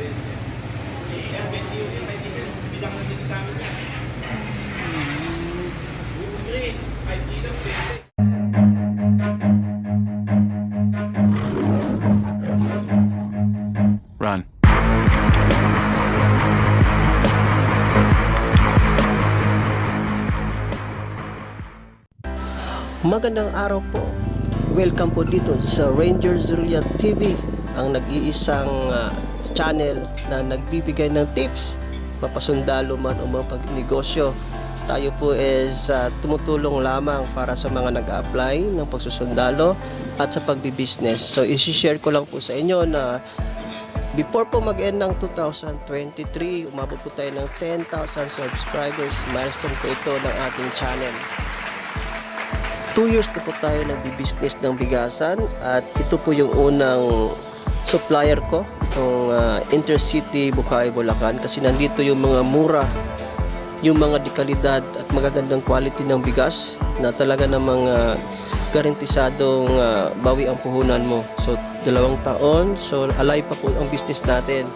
Run. Magandang araw po. Welcome po dito sa Ranger Zulia TV, ang nag-iisang channel na nagbibigay ng tips, mapasundalo man o mapagnegosyo. Tayo po is tumutulong lamang para sa mga nag-a-apply ng pagsusundalo at sa pagbibusiness. So isi-share ko lang po sa inyo na before po mag-end ng 2023, umabot po tayo ng 10,000 subscribers. Milestone po ito ng ating channel. 2 years na po tayo nagbi-business ng bigasan at ito po yung unang supplier ko, itong Intercity Bukawi, Bulacan, kasi nandito yung mga mura, yung mga dekalidad at magagandang quality ng bigas na talaga namang garantisadong bawi ang puhunan mo. So 2 taon, so alive pa po ang business natin.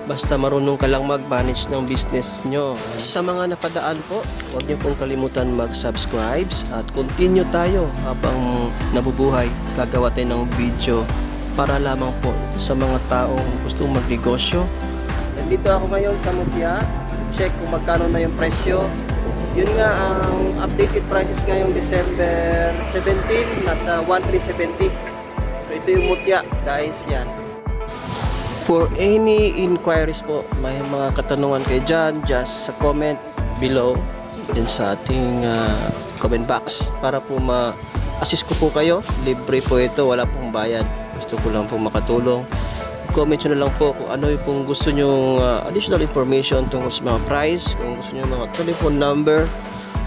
Basta marunong ka lang mag-manage ng business nyo. Sa mga napadaan po, huwag nyo pong kalimutan mag-subscribe at continue tayo habang nabubuhay. Gagawa tayo ng video para lamang po sa mga taong gustong magnegosyo. Nandito ako ngayon sa Mutya. Check kung magkano na yung presyo. Yun nga, ang updated prices ngayong December 17, nasa 1,370. So ito yung Mutya, guys, yan. For any inquiries po, may mga katanungan kayo dyan, just comment below din sa ating comment box para po ma-assist ko po kayo. Libre po ito, wala pong bayad. Gusto ko lang po makatulong. Comment nyo na lang po kung ano yung kung gusto nyo additional information tungkol sa mga price, kung gusto nyo mga telephone number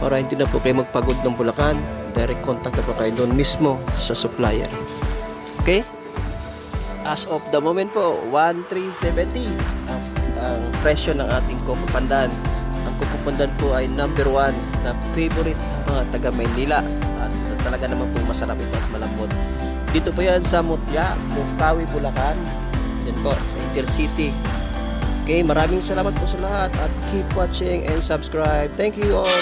para hindi na po kayo magpagod ng Bulacan. Direct contact na po kayo doon mismo sa supplier. Okay? As of the moment po, 1,370 ang presyo ng ating Coco Pandan. Ang Coco Pandan po ay number 1 na favorite ng mga taga Maynila at talaga naman po masarap ito at malambot. Dito po yan sa Mutya, Bukawi, Bulacan. Yan po sa Intercity. Okay, maraming salamat po sa lahat at keep watching and subscribe. Thank you all.